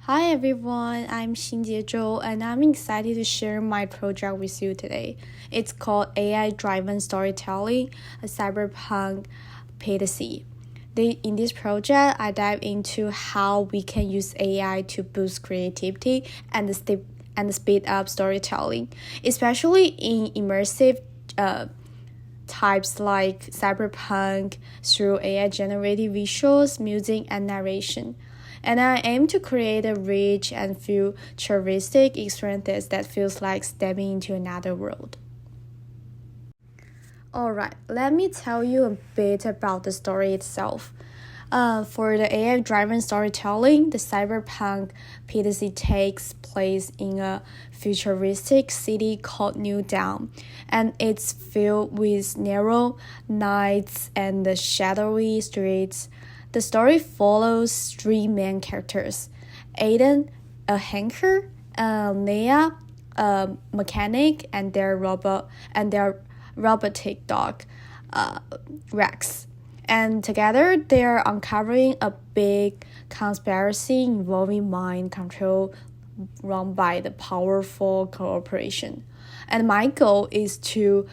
Hi everyone, I'm Xinjie Zhou and I'm excited to share my project with you today. It's called AI-driven storytelling, a cyberpunk fantasy. In this project, I dive into how we can use AI to boost creativity and speed up storytelling, especially in immersive types like cyberpunk through AI-generated visuals, music, and narration. And I aim to create a rich and futuristic experience that feels like stepping into another world. Alright, let me tell you a bit about the story itself. For the AI-driven storytelling, the cyberpunk fantasy takes place in a futuristic city called New Dawn, and it's filled with narrow nights and the shadowy streets. The story follows three main characters: Aiden, a hanker, Nea, a mechanic, and their robotic dog, Rex. And together, they're uncovering a big conspiracy involving mind control run by the powerful corporation. And my goal is to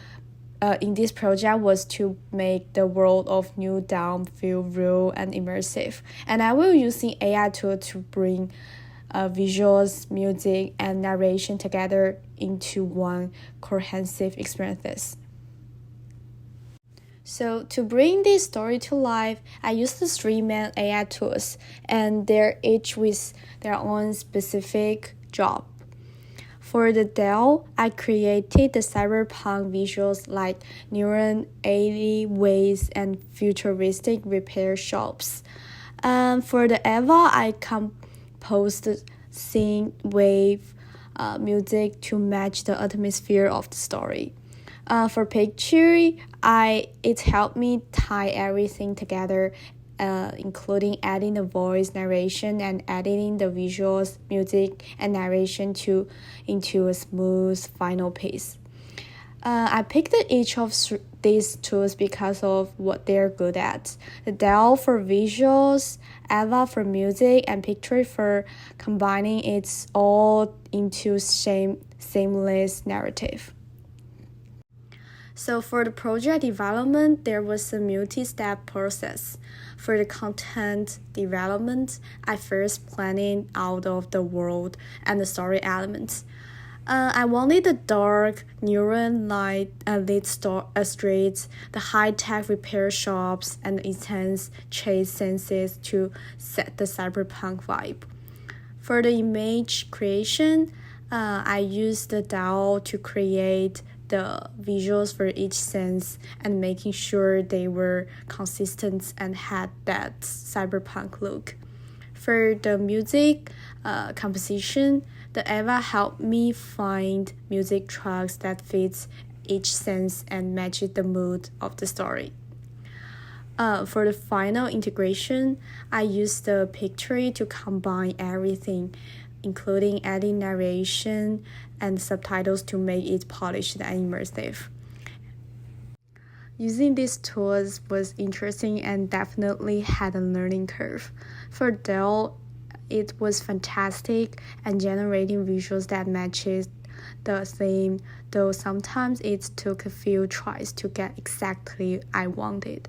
in this project was to make the world of New Dawn feel real and immersive. And I will using AI tool to bring visuals, music, and narration together into one cohesive experience. So to bring this story to life, I use the three main AI tools, and they're each with their own specific job. For the DAO, I created the cyberpunk visuals like neon alleyways and futuristic repair shops. For the Eva, I composed the synth wave music to match the atmosphere of the story. For picture, it helped me tie everything together, including adding the voice narration and editing the visuals, music, and narration into a smooth final piece. I picked each of these tools because of what they're good at. The DAO for visuals, Eva for music, and Pictory for combining it all into seamless narrative. So for the project development, there was a multi-step process. For the content development, I first planned out of the world and the story elements. I wanted the dark, neon light lit streets, the high-tech repair shops, and the intense chase scenes to set the cyberpunk vibe. For the image creation, I used the DAO to create the visuals for each sense and making sure they were consistent and had that cyberpunk look. For the music composition, the Eva helped me find music tracks that fits each sense and matched the mood of the story. For the final integration, I used the Pictory to combine everything, including adding narration and subtitles to make it polished and immersive. Using these tools was interesting and definitely had a learning curve. For Dell, it was fantastic and generating visuals that matches the theme, though sometimes it took a few tries to get exactly I wanted.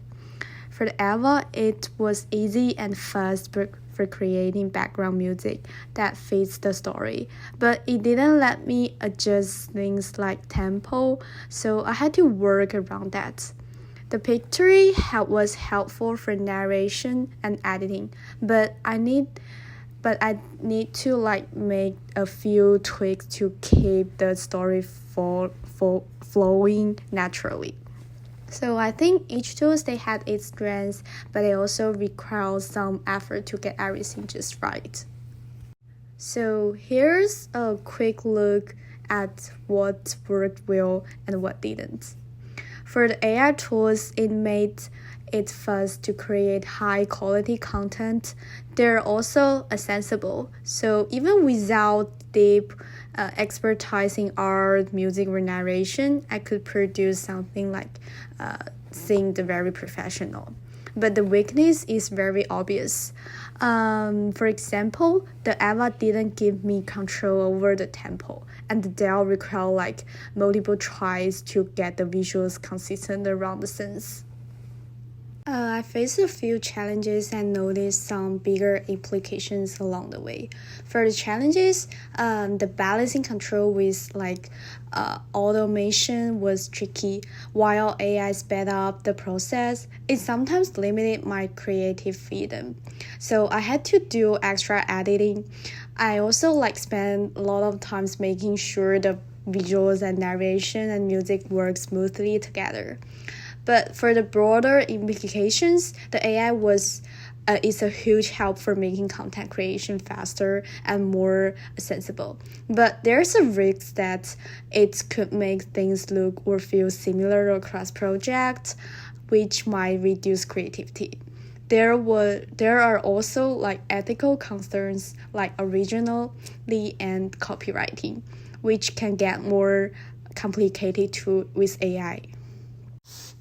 For the Eva, it was easy and fast for creating background music that fits the story, but it didn't let me adjust things like tempo, so I had to work around that. The Pictory was helpful for narration and editing, but I need to make a few tweaks to keep the story flowing naturally. So I think each tool they had its strengths, but it also requires some effort to get everything just right. So here's a quick look at what worked well and what didn't. For the AI tools, it made it fast to create high quality content. They're also accessible, so even without deep expertise in art, music, or narration, I could produce something like seemed very professional. But the weakness is very obvious. For example, the Eva didn't give me control over the tempo, and the Dell required like multiple tries to get the visuals consistent around the scenes. I faced a few challenges and noticed some bigger implications along the way. For the challenges, the balancing control with automation was tricky. While AI sped up the process, it sometimes limited my creative freedom. So I had to do extra editing. I also spend a lot of times making sure the visuals and narration and music work smoothly together. But for the broader implications, the AI is a huge help for making content creation faster and more sensible. But there's a risk that it could make things look or feel similar across projects, which might reduce creativity. There are also ethical concerns like originality and copywriting, which can get more complicated too with AI.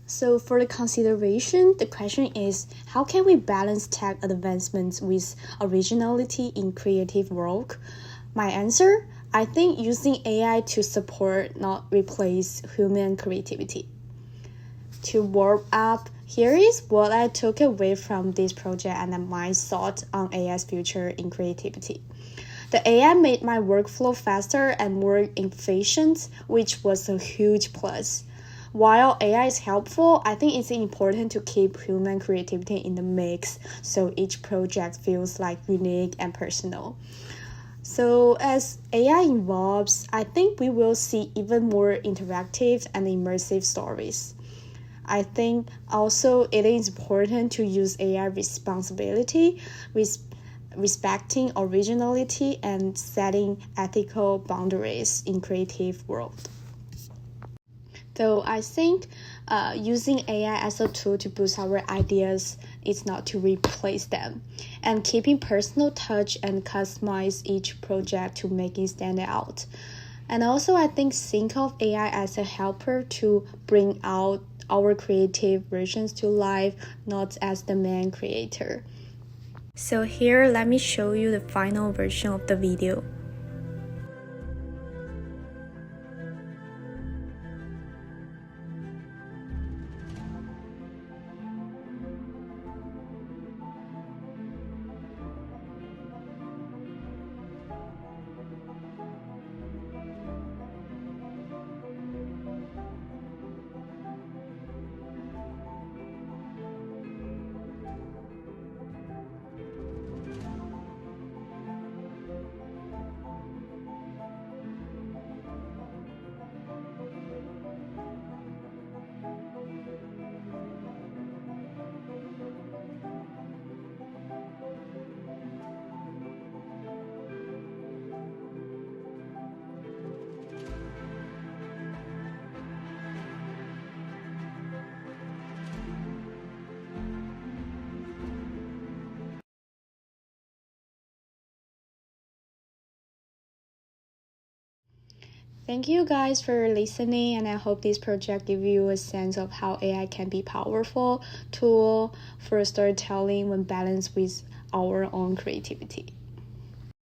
So for the consideration, the question is, how can we balance tech advancements with originality in creative work? My answer, I think using AI to support, not replace human creativity. To warm up, here is what I took away from this project and my thought on AI's future in creativity. The AI made my workflow faster and more efficient, which was a huge plus. While AI is helpful, I think it's important to keep human creativity in the mix so each project feels unique and personal. So as AI evolves, I think we will see even more interactive and immersive stories. I think also it is important to use AI responsibility, respecting originality and setting ethical boundaries in creative world. So I think using AI as a tool to boost our ideas is not to replace them, and keeping personal touch and customize each project to make it stand out. And also I think of AI as a helper to bring out our creative versions to life, not as the main creator. So here, let me show you the final version of the video. Thank you guys for listening, and I hope this project give you a sense of how AI can be powerful tool for storytelling when balanced with our own creativity.